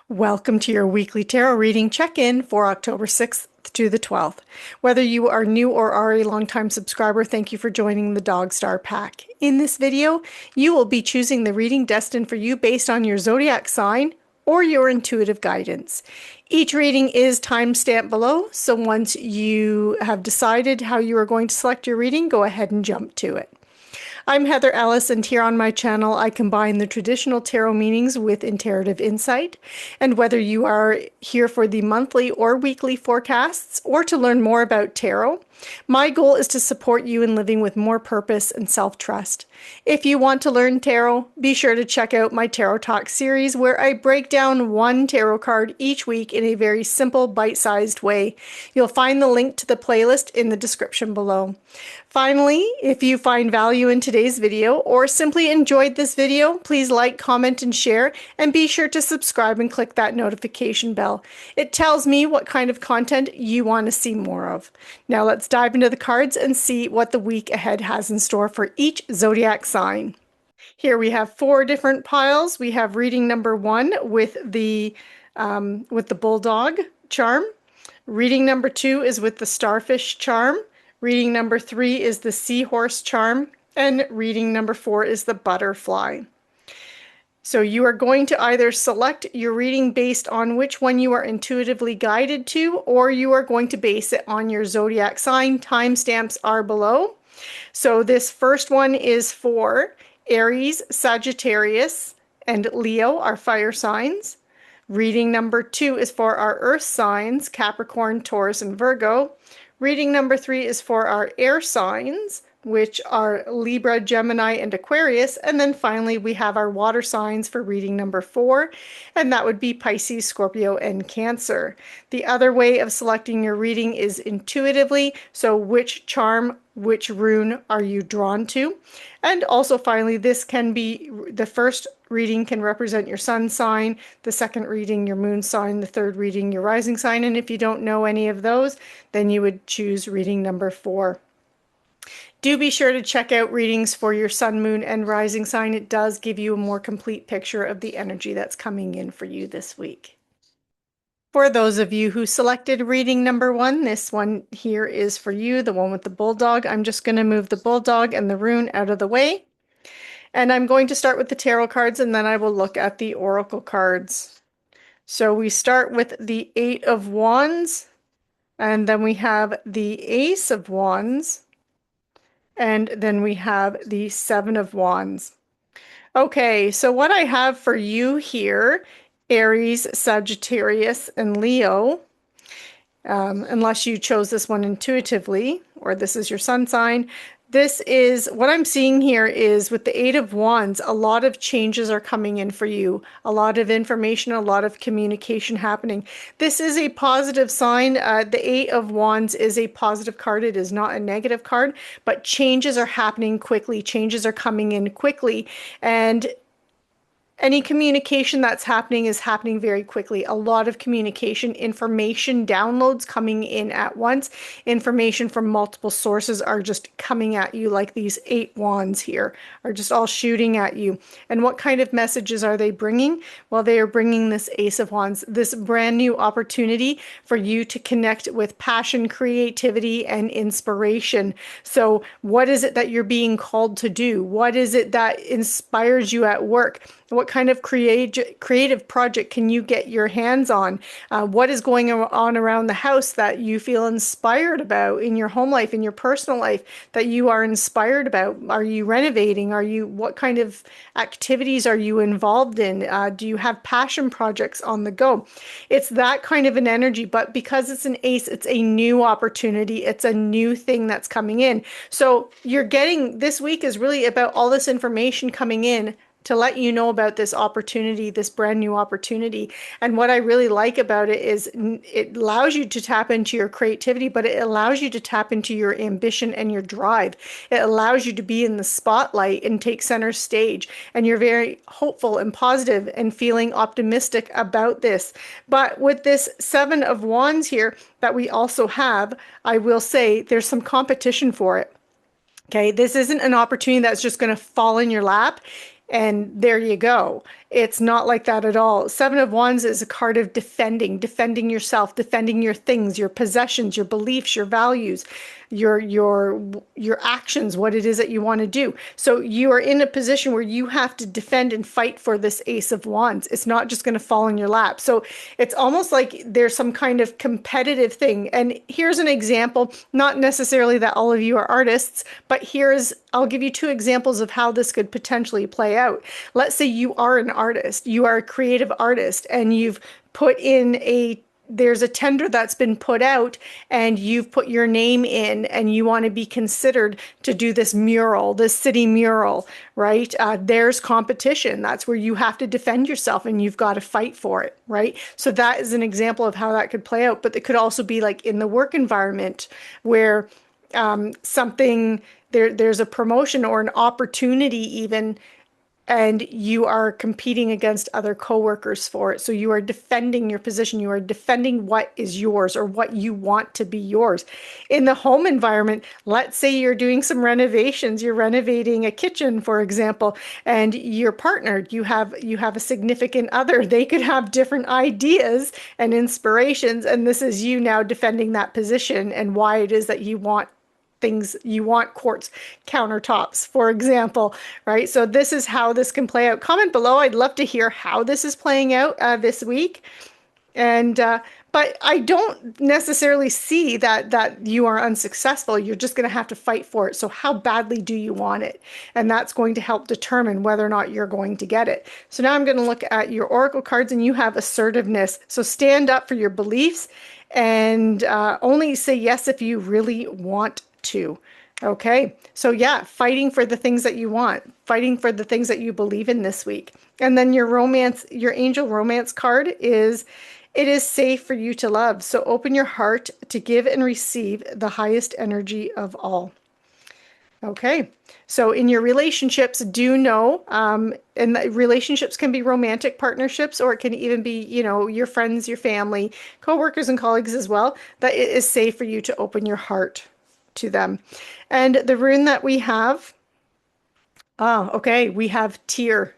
Welcome to your weekly tarot reading check-in for October 6th to the 12th. Whether you are new or are a longtime subscriber, thank you for joining the Dog Star Pack. In this video, you will be choosing the reading destined for you based on your zodiac sign or your intuitive guidance. Each reading is time-stamped below, so once you have decided how you are going to select your reading, go ahead and jump to it. I'm Heather Ellis, and here on my channel I combine the traditional tarot meanings with interpretive insight. And whether you are here for the monthly or weekly forecasts or to learn more about tarot, my goal is to support you in living with more purpose and self-trust. If you want to learn tarot, be sure to check out my Tarot Talk series where I break down one tarot card each week in a very simple, bite-sized way. You'll find the link to the playlist in the description below. Finally, if you find value in today's video or simply enjoyed this video, please like, comment, and share, and be sure to subscribe and click that notification bell. It tells me what kind of content you want to see more of. Now let's dive into the cards and see what the week ahead has in store for each zodiac sign. Here we have 4 different piles. We have reading number 1 with the bulldog charm. Reading number 2 is with the starfish charm. Reading number 3 is the seahorse charm, and reading number 4 is the butterfly. So you are going to either select your reading based on which one you are intuitively guided to, or you are going to base it on your zodiac sign. Timestamps are below. So this first one is for Aries, Sagittarius, and Leo, our fire signs. Reading number 2 is for our earth signs, Capricorn, Taurus, and Virgo. Reading number 3 is for our air signs, which are Libra, Gemini, and Aquarius. And then finally, we have our water signs for reading number 4, and that would be Pisces, Scorpio, and Cancer. The other way of selecting your reading is intuitively. So which charm, which rune are you drawn to? And also finally, this can be the first reading can represent your sun sign, the second reading your moon sign, the third reading your rising sign, and if you don't know any of those, then you would choose reading number 4. Do be sure to check out readings for your sun, moon, and rising sign. It does give you a more complete picture of the energy that's coming in for you this week. For those of you who selected reading number 1, this one here is for you, the one with the bulldog. I'm just going to move the bulldog and the rune out of the way. And I'm going to start with the tarot cards, and then I will look at the oracle cards. So we start with the 8 of Wands, and then we have the Ace of Wands, and then we have the 7 of Wands. Okay, so what I have for you here, Aries, Sagittarius, and Leo, unless you chose this one intuitively, or this is your sun sign, this is what I'm seeing here is with the 8 of Wands, a lot of changes are coming in for you, a lot of information, a lot of communication happening. This is a positive sign. The 8 of Wands is a positive card. It is not a negative card, but changes are happening quickly. Changes are coming in quickly, and any communication that's happening is happening very quickly. A lot of communication, information downloads coming in at once. Information from multiple sources are just coming at you, like these 8 wands here are just all shooting at you. And what kind of messages are they bringing? Well, they are bringing this Ace of Wands, this brand new opportunity for you to connect with passion, creativity, and inspiration. So what is it that you're being called to do? What is it that inspires you at work? What kind of creative project can you get your hands on? What is going on around the house that you feel inspired about in your home life, in your personal life, that you are inspired about? Are you renovating? What kind of activities are you involved in? Do you have passion projects on the go? It's that kind of an energy, but because it's an ace, it's a new opportunity. It's a new thing that's coming in. So you're getting, this week is really about all this information coming in to let you know about this opportunity, this brand new opportunity. And what I really like about it is it allows you to tap into your creativity, but it allows you to tap into your ambition and your drive. It allows you to be in the spotlight and take center stage. And you're very hopeful and positive and feeling optimistic about this. But with this 7 of Wands here that we also have, I will say there's some competition for it. Okay, this isn't an opportunity that's just going to fall in your lap and there you go. It's not like that at all. Seven of Wands is a card of defending yourself, defending your things, your possessions, your beliefs, your values, your actions, what it is that you want to do. So you are in a position where you have to defend and fight for this Ace of Wands. It's not just going to fall in your lap. So it's almost like there's some kind of competitive thing. And here's an example, not necessarily that all of you are artists, but I'll give you two examples of how this could potentially play out. Let's say you are an artist, you are a creative artist, and you've put in there's a tender that's been put out and you've put your name in and you want to be considered to do this mural, this city mural, right? There's competition. That's where you have to defend yourself and you've got to fight for it, right? So that is an example of how that could play out. But it could also be like in the work environment where there's a promotion or an opportunity even, and you are competing against other coworkers for it. So you are defending your position. You are defending what is yours or what you want to be yours. In the home environment, let's say you're doing some renovations. You're renovating a kitchen, for example, and you're partnered. You have a significant other. They could have different ideas and inspirations, and this is you now defending that position and why it is that you want quartz countertops, for example, right? So this is how this can play out. Comment below. I'd love to hear how this is playing out this week. And but I don't necessarily see that you are unsuccessful. You're just going to have to fight for it. So how badly do you want it? And that's going to help determine whether or not you're going to get it. So now I'm going to look at your oracle cards, and you have assertiveness. So stand up for your beliefs and only say yes if you really want to. Okay, so yeah, fighting for the things that you want, fighting for the things that you believe in this week. And then your angel romance card is, it is safe for you to love. So open your heart to give and receive the highest energy of all. Okay, so in your relationships, do know, and relationships can be romantic partnerships, or it can even be, your friends, your family, coworkers, and colleagues as well, that it is safe for you to open your heart to them. And the rune that we have, we have tear.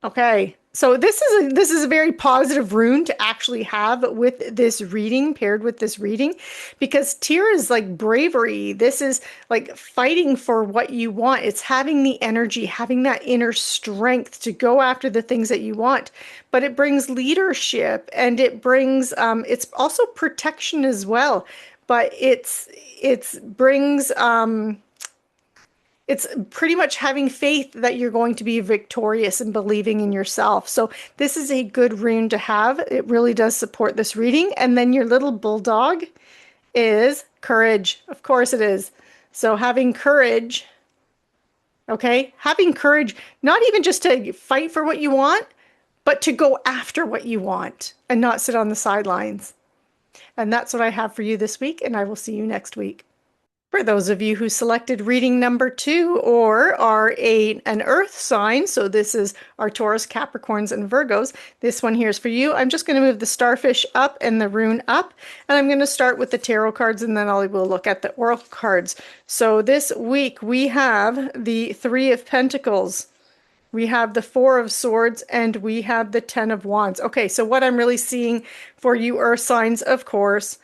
Okay, so this is a very positive rune to actually have with this reading, paired with this reading, because tear is like bravery. This is like fighting for what you want. It's having the energy, having that inner strength to go after the things that you want. But it brings leadership, and it brings it's also protection as well. But it's pretty much having faith that you're going to be victorious and believing in yourself. So this is a good rune to have. It really does support this reading. And then your little bulldog is courage. Of course it is. So having courage, okay? Having courage, not even just to fight for what you want, but to go after what you want and not sit on the sidelines. And that's what I have for you this week, and I will see you next week. For those of you who selected reading number 2 or are an earth sign, so this is our Taurus, Capricorns, and Virgos, this one here is for you. I'm just going to move the starfish up and the rune up, and I'm going to start with the tarot cards, and then I will look at the oracle cards. So this week we have the 3 of Pentacles. We have the 4 of Swords, and we have the 10 of Wands. Okay, so what I'm really seeing for you earth signs, of course,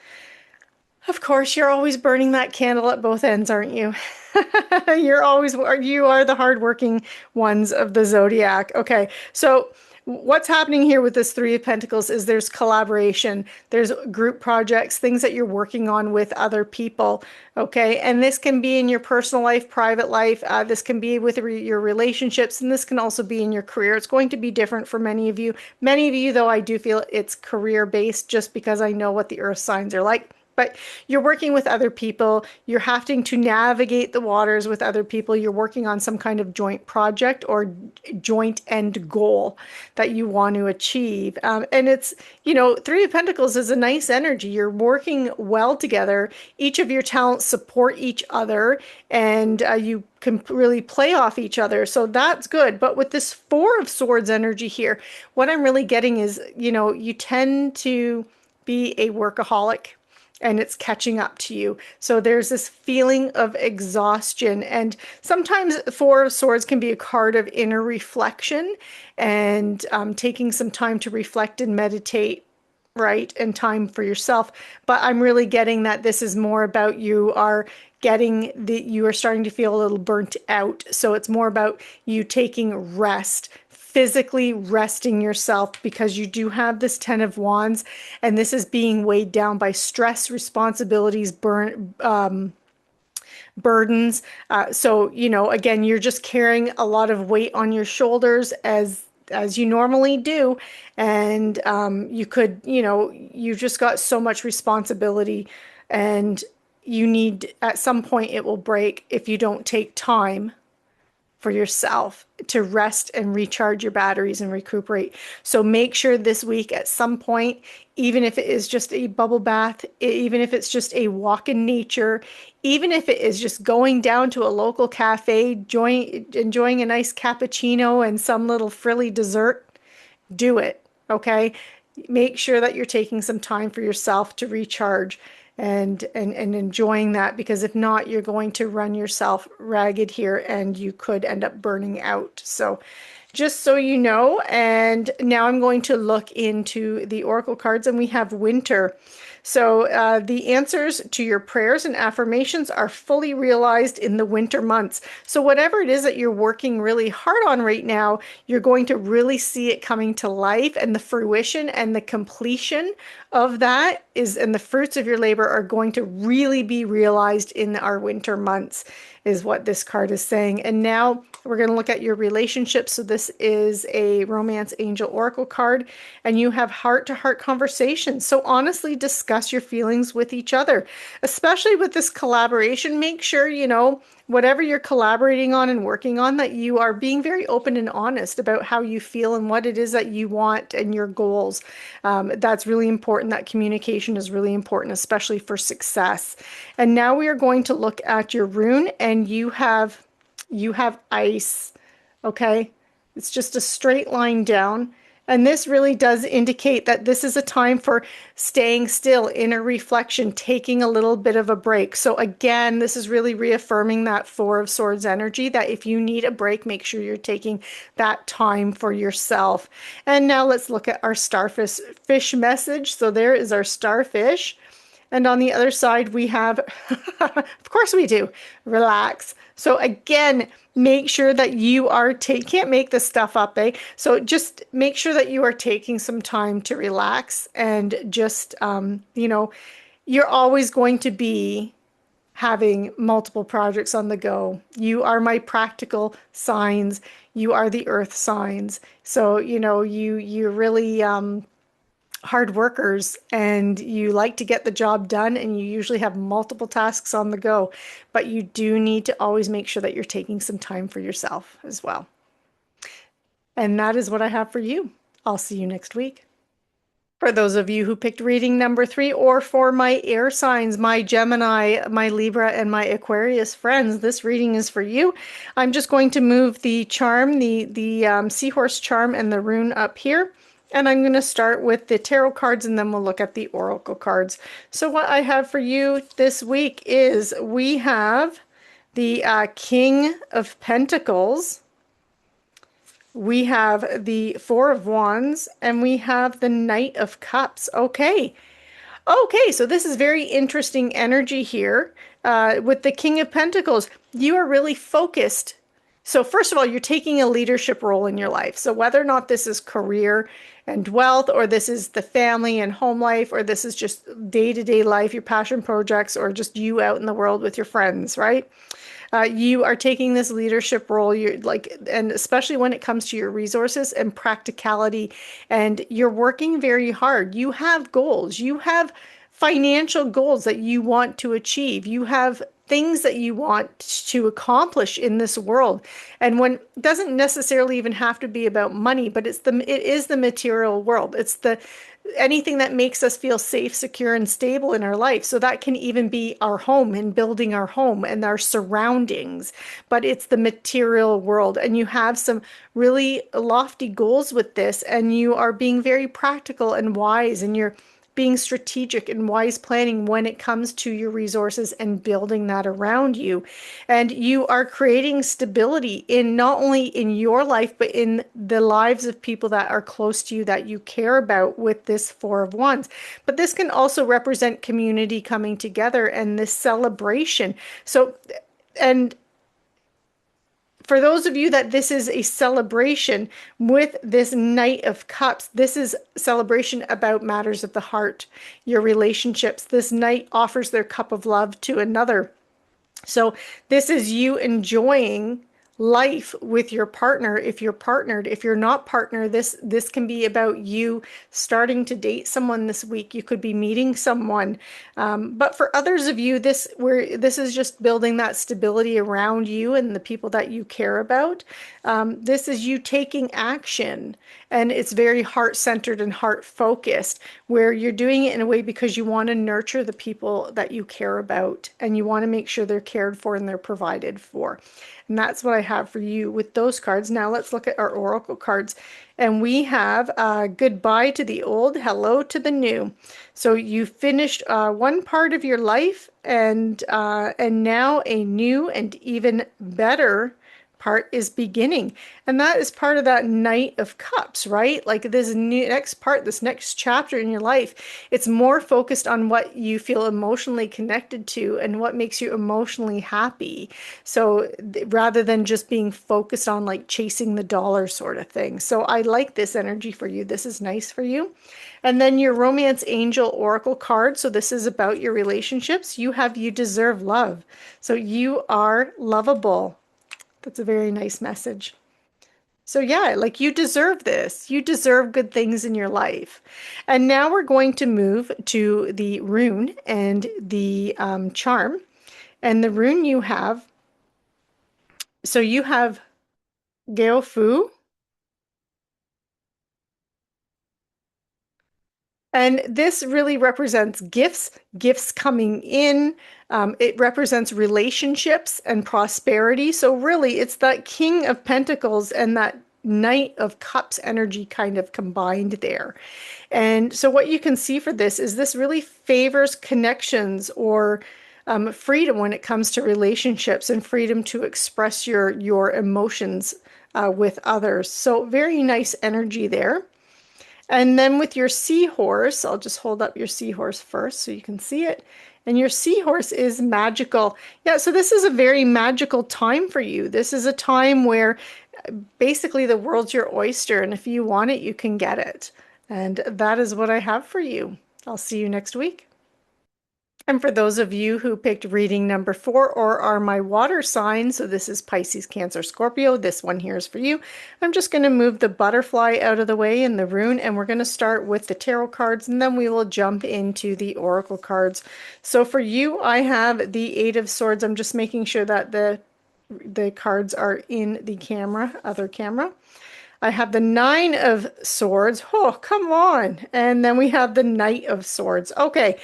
you're always burning that candle at both ends, aren't you? You are the hardworking ones of the zodiac. Okay, so what's happening here with this 3 of Pentacles is there's collaboration, there's group projects, things that you're working on with other people, okay? And this can be in your personal life, private life, this can be with your relationships, and this can also be in your career. It's going to be different for many of you. Many of you, though, I do feel it's career-based just because I know what the earth signs are like. But you're working with other people, you're having to navigate the waters with other people, you're working on some kind of joint project or joint end goal that you want to achieve. And it's, 3 of Pentacles is a nice energy. You're working well together. Each of your talents support each other, and you can really play off each other. So that's good. But with this 4 of Swords energy here, what I'm really getting is, you tend to be a workaholic. and it's catching up to you. So there's this feeling of exhaustion. And sometimes Four of Swords can be a card of inner reflection and taking some time to reflect and meditate, right? And time for yourself. But I'm really getting that this is more about you are you are starting to feel a little burnt out. So it's more about you taking rest, physically resting yourself, because you do have this Ten of Wands, and this is being weighed down by stress, responsibilities, burdens. So, again, you're just carrying a lot of weight on your shoulders as you normally do. And you could, you just got so much responsibility, and you need, at some point it will break if you don't take time for yourself to rest and recharge your batteries and recuperate. So make sure this week at some point, even if it is just a bubble bath, even if it's just a walk in nature, even if it is just going down to a local cafe, enjoying a nice cappuccino and some little frilly dessert, do it. Okay. Make sure that you're taking some time for yourself to recharge and enjoying that, because if not, you're going to run yourself ragged here and you could end up burning out. So just so you know. And now I'm going to look into the oracle cards, and we have winter. So the answers to your prayers and affirmations are fully realized in the winter months. So whatever it is that you're working really hard on right now, you're going to really see it coming to life, and the fruition and the completion of that and the fruits of your labor are going to really be realized in our winter months, is what this card is saying. And now we're going to look at your relationships. So this is a romance angel oracle card, and you have heart-to-heart conversations. So honestly discuss your feelings with each other, especially with this collaboration. Make sure, whatever you're collaborating on and working on, that you are being very open and honest about how you feel and what it is that you want and your goals. That's really important. That communication is really important, especially for success. And now we are going to look at your rune, and you have ice. Okay, it's just a straight line down. And this really does indicate that this is a time for staying still, inner reflection, taking a little bit of a break. So again, this is really reaffirming that Four of Swords energy, that if you need a break, make sure you're taking that time for yourself. And now let's look at our starfish message. So there is our starfish. And on the other side, we have, of course we do, relax. So again, make sure that you are can't make this stuff up, eh? So just make sure that you are taking some time to relax, and just, you're always going to be having multiple projects on the go. You are my practical signs. You are the earth signs. So, you're really, hard workers, and you like to get the job done, and you usually have multiple tasks on the go, but you do need to always make sure that you're taking some time for yourself as well. And that is what I have for you. I'll see you next week. For those of you who picked reading number 3, or for my air signs, my Gemini, my Libra, and my Aquarius friends, this reading is for you. I'm just going to move the charm, the seahorse charm and the rune up here. And I'm going to start with the tarot cards, and then we'll look at the oracle cards. So what I have for you this week is we have the King of Pentacles. We have the Four of Wands, and we have the Knight of Cups. Okay. Okay, so this is very interesting energy here with the King of Pentacles. You are really focused. So first of all, you're taking a leadership role in your life. So whether or not this is career and wealth, or this is the family and home life, or this is just day-to-day life, your passion projects, or just you out in the world with your friends, right? You are taking this leadership role. You're like, and especially when it comes to your resources and practicality, and you're working very hard. You have goals. You have financial goals that you want to achieve. You have things that you want to accomplish in this world. And when it doesn't necessarily even have to be about money, but it is the material world. It's anything that makes us feel safe, secure, and stable in our life. So that can even be our home and building our home and our surroundings, but it's the material world. And you have some really lofty goals with this, and you are being very practical and wise, and you're being strategic and wise planning when it comes to your resources and building that around you. And you are creating stability in not only in your life, but in the lives of people that are close to you that you care about with this Four of Wands. But this can also represent community coming together and this celebration. So, and for those of you that this is a celebration with this Knight of Cups, this is celebration about matters of the heart, your relationships. This knight offers their cup of love to another. So this is you enjoying life with your partner if you're partnered. If you're not partnered, this can be about you starting to date someone this week. You could be meeting someone. But for others of you, this is just building that stability around you and the people that you care about. This is you taking action, and it's very heart-centered and heart-focused, where you're doing it in a way because you want to nurture the people that you care about, and you want to make sure they're cared for and they're provided for. And that's what I have for you with those cards. Now let's look at our oracle cards. And we have goodbye to the old, hello to the new. So you finished one part of your life, and now a new and even better part is beginning. And that is part of that Knight of Cups, right? Like this next part, this next chapter in your life, it's more focused on what you feel emotionally connected to and what makes you emotionally happy. So rather than just being focused on like chasing the dollar sort of thing. So I like this energy for you. This is nice for you. And then your Romance Angel Oracle card. So this is about your relationships. You have you deserve love. So you are lovable. That's a very nice message. So yeah, like you deserve this. You deserve good things in your life. And now we're going to move to the rune and the charm. And the rune you have, so you have Geofu. And this really represents gifts coming in. It represents relationships and prosperity. So really, it's that King of Pentacles and that Knight of Cups energy kind of combined there. And so what you can see for this really favors connections or freedom when it comes to relationships and freedom to express your emotions with others. So very nice energy there. And then with your seahorse, I'll just hold up your seahorse first so you can see it. And your seahorse is magical. Yeah, so this is a very magical time for you. This is a time where basically the world's your oyster, and if you want it, you can get it. And that is what I have for you. I'll see you next week. And for those of you who picked reading number 4 or are my water sign, so this is Pisces, Cancer, Scorpio, this one here is for you. I'm just going to move the butterfly out of the way in the rune, and we're going to start with the tarot cards, and then we will jump into the oracle cards. So for you, I have the Eight of Swords. I'm just making sure that the cards are in the camera, other camera. I have the Nine of Swords. Oh, come on. And then we have the Knight of Swords. Okay.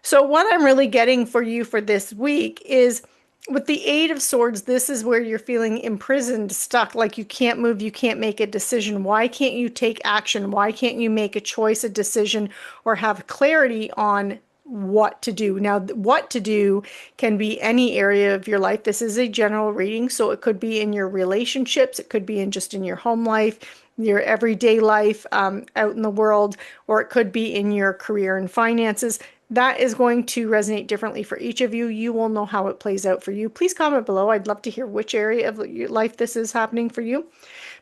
So what I'm really getting for you for this week is with the Eight of Swords, this is where you're feeling imprisoned, stuck, like you can't move, you can't make a decision. Why can't you take action? Why can't you make a choice, a decision, or have clarity on what to do? Now, what to do can be any area of your life. This is a general reading, so it could be in your relationships, it could be in just in your home life, your everyday life, out in the world, or it could be in your career and finances. That is going to resonate differently for each of you. You will know how it plays out for you. Please comment below. I'd love to hear which area of your life this is happening for you.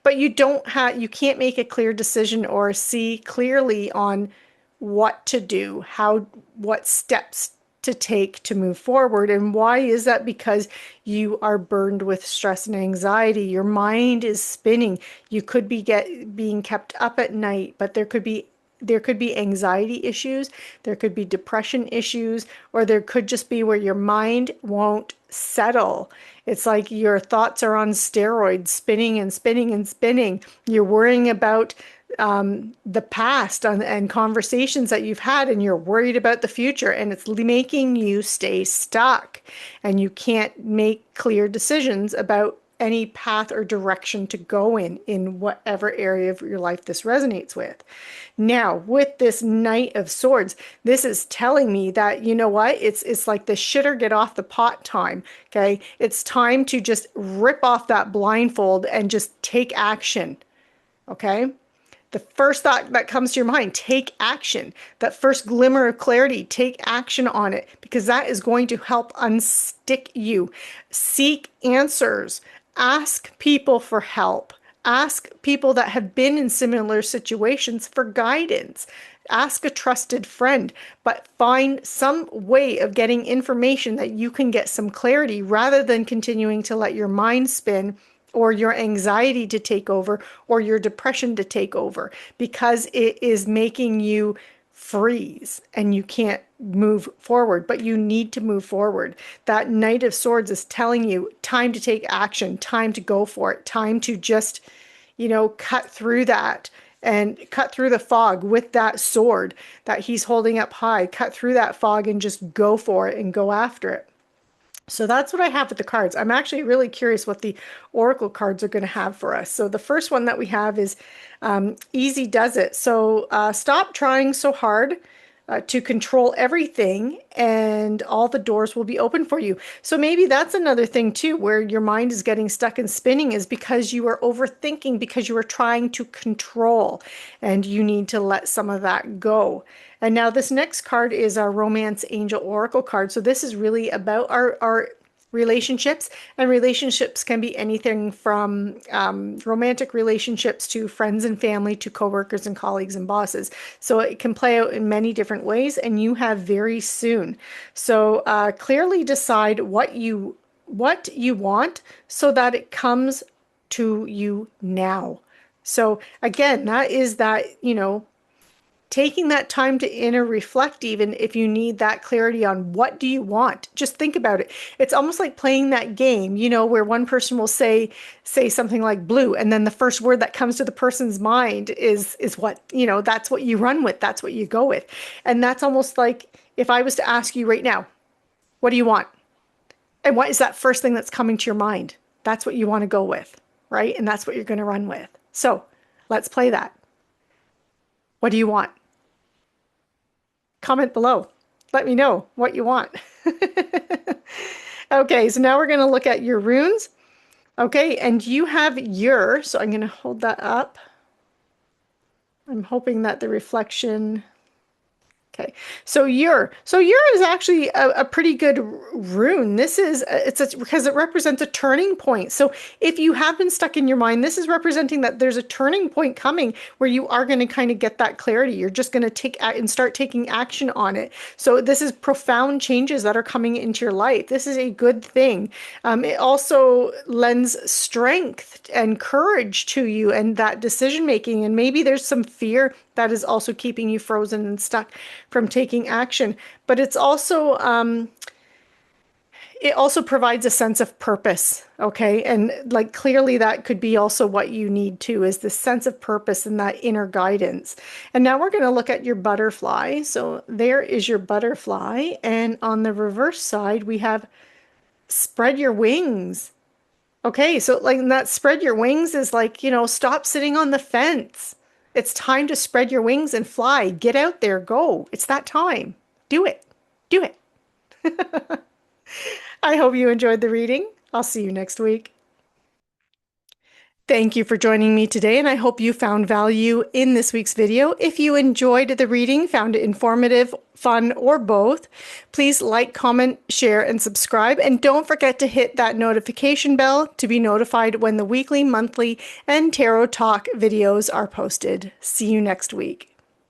But you can't make a clear decision or see clearly on what to do, what steps to take to move forward. And why is that? Because you are burned with stress and anxiety. Your mind is spinning. You could be being kept up at night, but there could be anxiety issues, there could be depression issues, or there could just be where your mind won't settle. It's like your thoughts are on steroids, spinning and spinning and spinning. You're worrying about the past and conversations that you've had, and you're worried about the future, and it's making you stay stuck, and you can't make clear decisions about any path or direction to go in whatever area of your life this resonates with. Now, with this Knight of Swords, this is telling me that, you know what, it's like the shit or get off the pot time, okay? It's time to just rip off that blindfold and just take action, okay? The first thought that comes to your mind, take action. That first glimmer of clarity, take action on it, because that is going to help unstick you. Seek answers. Ask people for help. Ask people that have been in similar situations for guidance. Ask a trusted friend, but find some way of getting information that you can get some clarity rather than continuing to let your mind spin or your anxiety to take over, or your depression to take over, because it is making you freeze and you can't move forward, but you need to move forward. That Knight of Swords is telling you time to take action, time to go for it, time to just, you know, cut through that and cut through the fog with that sword that he's holding up high, cut through that fog and just go for it and go after it. So that's what I have with the cards. I'm actually really curious what the Oracle cards are going to have for us. So the first one that we have is Easy Does It. So stop trying so hard to control everything and all the doors will be open for you. So maybe that's another thing too, where your mind is getting stuck and spinning, is because you are overthinking, because you are trying to control, and you need to let some of that go. And now this next card is our Romance Angel Oracle card. So this is really about our relationships, and relationships can be anything from romantic relationships to friends and family to coworkers and colleagues and bosses. So it can play out in many different ways, and you have very soon. So clearly decide what you want so that it comes to you now. So again, that is that, you know, taking that time to inner reflect, even if you need that clarity on what do you want. Just think about it. It's almost like playing that game, you know, where one person will say something like blue, and then the first word that comes to the person's mind is what, you know, that's what you run with, that's what you go with. And that's almost like if I was to ask you right now, what do you want? And what is that first thing that's coming to your mind? That's what you want to go with, right? And that's what you're going to run with. So let's play that. What do you want? Comment below. Let me know what you want. Okay, so now we're going to look at your runes. Okay, and you have your, so I'm going to hold that up. I'm hoping that the reflection. Okay, so your is actually a pretty good rune. This is, because it represents a turning point. So if you have been stuck in your mind, this is representing that there's a turning point coming where you are going to kind of get that clarity. You're just going to take and start taking action on it. So this is profound changes that are coming into your life. This is a good thing. It also lends strength and courage to you and that decision making. And maybe there's some fear that is also keeping you frozen and stuck from taking action. But it's also, it also provides a sense of purpose, okay? And like clearly that could be also what you need too, is this sense of purpose and that inner guidance. And now we're going to look at your butterfly. So there is your butterfly. And on the reverse side, we have spread your wings. Okay, so like that spread your wings is like, you know, stop sitting on the fence. It's time to spread your wings and fly. Get out there, go. It's that time. Do it. Do it. I hope you enjoyed the reading. I'll see you next week. Thank you for joining me today, and I hope you found value in this week's video. If you enjoyed the reading, found it informative, fun, or both, please like, comment, share, and subscribe. And don't forget to hit that notification bell to be notified when the weekly, monthly, and tarot talk videos are posted. See you next week.